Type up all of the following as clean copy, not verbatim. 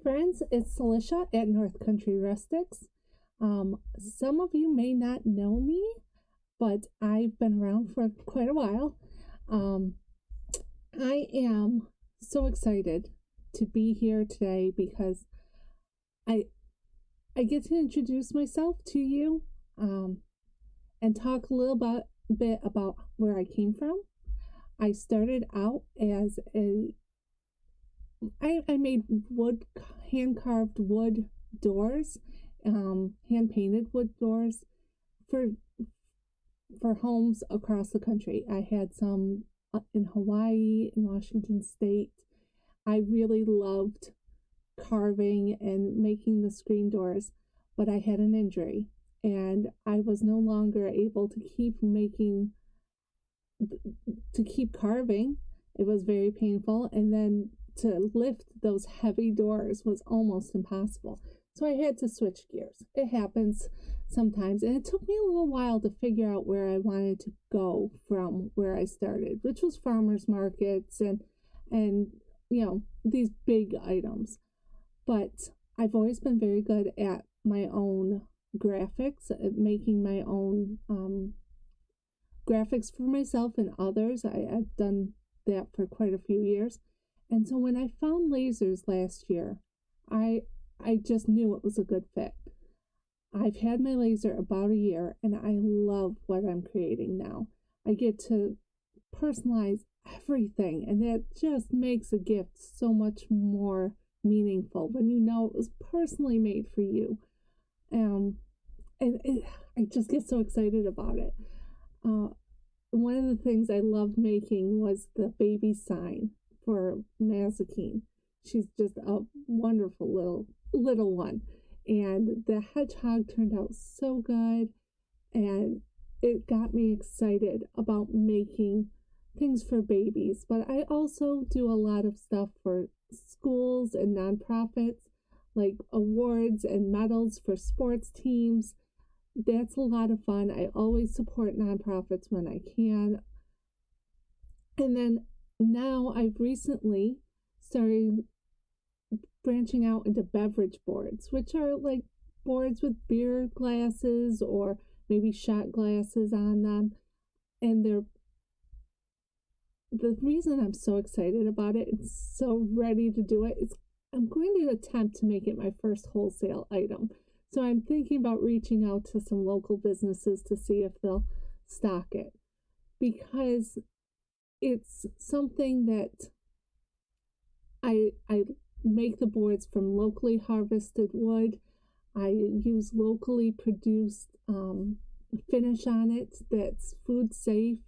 friends, it's Celicia at North Country Rustics. Some of you may not know me, but I've been around for quite a while. I am so excited to be here today because I get to introduce myself to you and talk a little bit about where I came from. I started out as I made hand-carved wood doors, hand-painted wood doors for homes across the country. I had some in Hawaii, in Washington State. I really loved carving and making the screen doors, but I had an injury and I was no longer able to keep carving. It was very painful, and then to lift those heavy doors was almost impossible. So I had to switch gears. It happens sometimes, and it took me a little while to figure out where I wanted to go from where I started, which was farmers markets and these big items. But I've always been very good at my own graphics, at making my own graphics for myself and others. I've done that for quite a few years. And so when I found lasers last year, I just knew it was a good fit. I've had my laser about a year and I love what I'm creating now. I get to personalize everything, and that just makes a gift so much more meaningful when you know it was personally made for you. I just get so excited about it. One of the things I loved making was the baby sign for Mazikeen. She's just a wonderful little one. And the hedgehog turned out so good, and it got me excited about making things for babies. But I also do a lot of stuff for schools and nonprofits, like awards and medals for sports teams. That's a lot of fun. I always support nonprofits when I can. And then now I've recently started branching out into beverage boards, which are like boards with beer glasses or maybe shot glasses on them. And the reason I'm so excited about it and so ready to do it is I'm going to attempt to make it my first wholesale item. So I'm thinking about reaching out to some local businesses to see if they'll stock it, because it's something that I make the boards from locally harvested wood. I use locally produced finish on it that's food safe.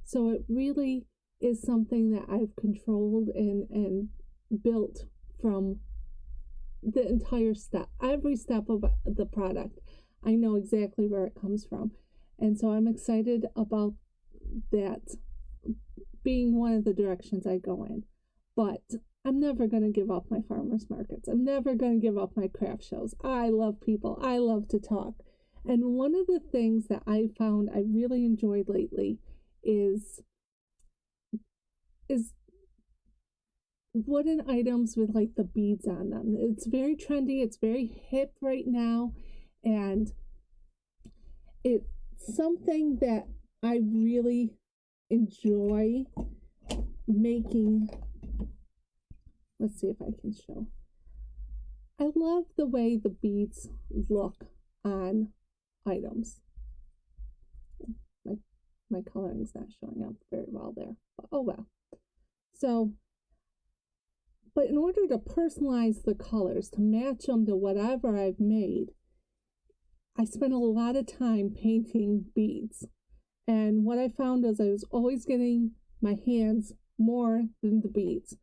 So it really is something that I've controlled and built from the entire step, every step of the product. I know exactly where it comes from. And so I'm excited about that being one of the directions I go in. But I'm never going to give up my farmers markets. I'm never going to give up my craft shows. I love people. I love to talk. And one of the things that I found I really enjoyed lately is wooden items with like the beads on them. It's very trendy. It's very hip right now. And it's something that I really enjoy making. Let's see if I can show. I love the way the beads look on items. My coloring's not showing up very well there, but oh well. So, but in order to personalize the colors, to match them to whatever I've made, I spent a lot of time painting beads. And what I found is I was always getting my hands more than the beads.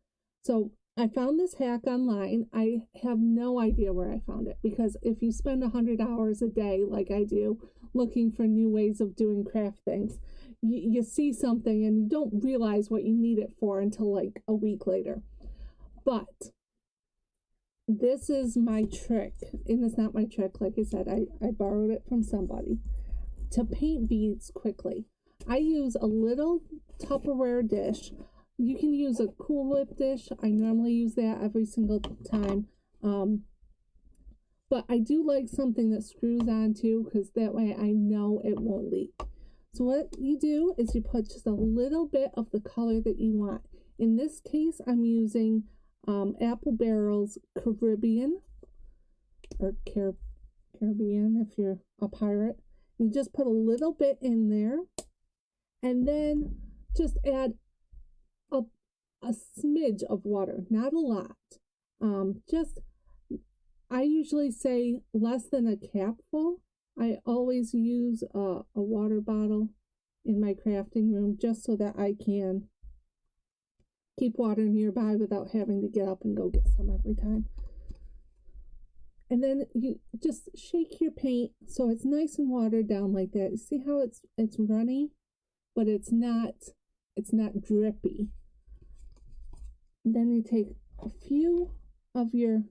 So I found this hack online. I have no idea where I found it, because if you spend 100 hours a day, like I do, looking for new ways of doing craft things, you see something and you don't realize what you need it for until like a week later. But this is my trick, and it's not my trick, like I said, I borrowed it from somebody, to paint beads quickly. I use a little Tupperware dish. You can use a Cool Whip dish. I normally use that every single time, But I do like something that screws on too, because that way I know it won't leak. So what you do is you put just a little bit of the color that you want. In this case, I'm using Apple Barrel's Caribbean, or Caribbean if you're a pirate. You just put a little bit in there, and then just add a smidge of water, not a lot. I usually say less than a capful. I always use a water bottle in my crafting room just so that I can keep water nearby without having to get up and go get some every time. And then you just shake your paint so it's nice and watered down like that. You see how it's runny, but it's not drippy. Then you take a few of your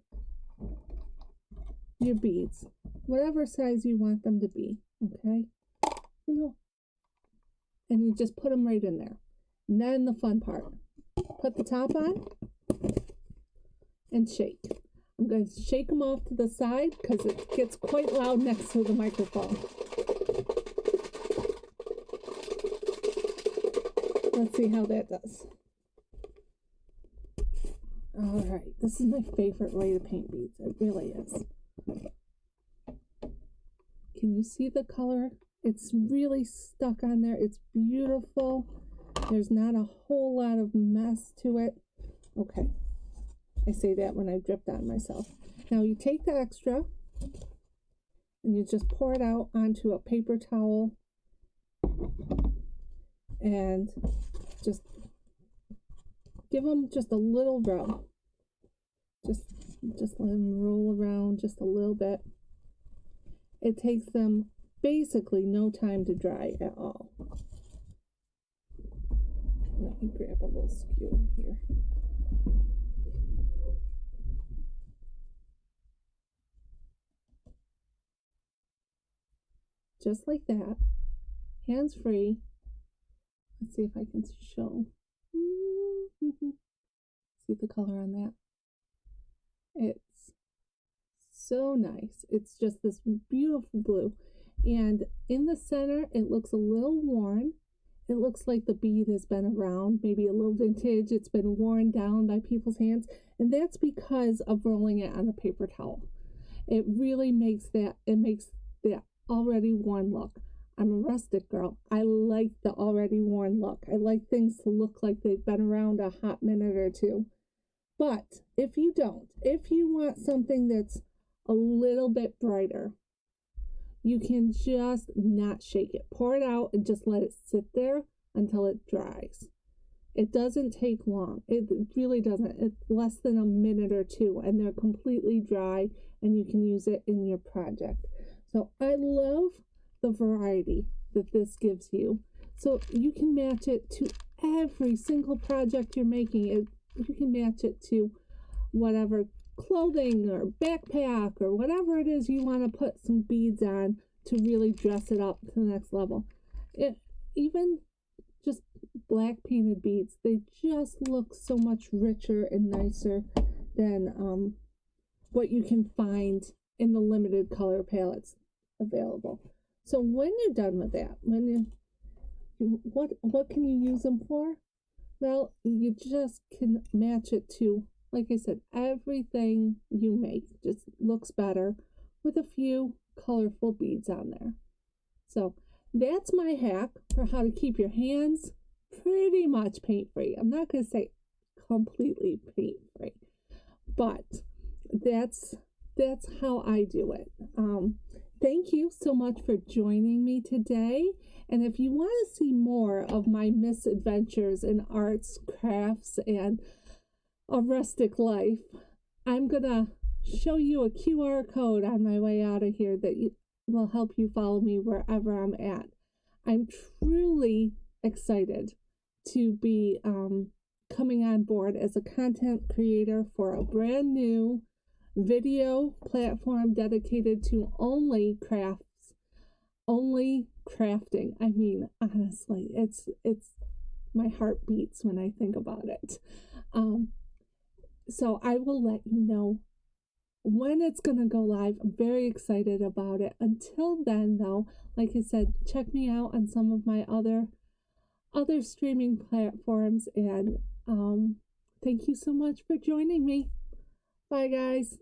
beads, whatever size you want them to be, okay? And you just put them right in there. And then the fun part. Put the top on and shake. I'm going to shake them off to the side because it gets quite loud next to the microphone. Let's see how that does. All right, this is my favorite way to paint beads. It really is. Can you see the color? It's really stuck on there. It's beautiful. There's not a whole lot of mess to it. Okay. I say that when I dripped on myself. Now you take the extra and you just pour it out onto a paper towel and just give them just a little rub. Just let them roll around just a little bit. It takes them basically no time to dry at all. Let me grab a little skewer here. Just like that, hands free. Let's see if I can show. See the color on that? It's so nice. It's just this beautiful blue. And in the center, it looks a little worn. It looks like the bead has been around, maybe a little vintage. It's been worn down by people's hands. And that's because of rolling it on a paper towel. It really makes that already worn look. I'm a rustic girl. I like the already worn look. I like things to look like they've been around a hot minute or two. But if you want something that's a little bit brighter, you can just not shake it. Pour it out and just let it sit there until it dries. It doesn't take long. It really doesn't. It's less than a minute or two and they're completely dry and you can use it in your project. So I love the variety that this gives you. So you can match it to every single project you're making. You can match it to whatever clothing or backpack or whatever it is you want to put some beads on to really dress it up to the next level. Even just black painted beads, they just look so much richer and nicer than what you can find in the limited color palettes available. So when you're done with that, what can you use them for? Well, you just can match it to, like I said, everything you make just looks better with a few colorful beads on there. So that's my hack for how to keep your hands pretty much paint free. I'm not going to say completely paint free, but that's how I do it. Thank you so much for joining me today. And if you want to see more of my misadventures in arts, crafts, and a rustic life, I'm going to show you a QR code on my way out of here that will help you follow me wherever I'm at. I'm truly excited to be coming on board as a content creator for a brand new video platform dedicated to only crafts, only crafting. I mean, honestly, it's my heart beats when I think about it. So I will let you know when it's going to go live. I'm very excited about it. Until then, though, like I said, check me out on some of my other streaming platforms, and thank you so much for joining me. Bye, guys.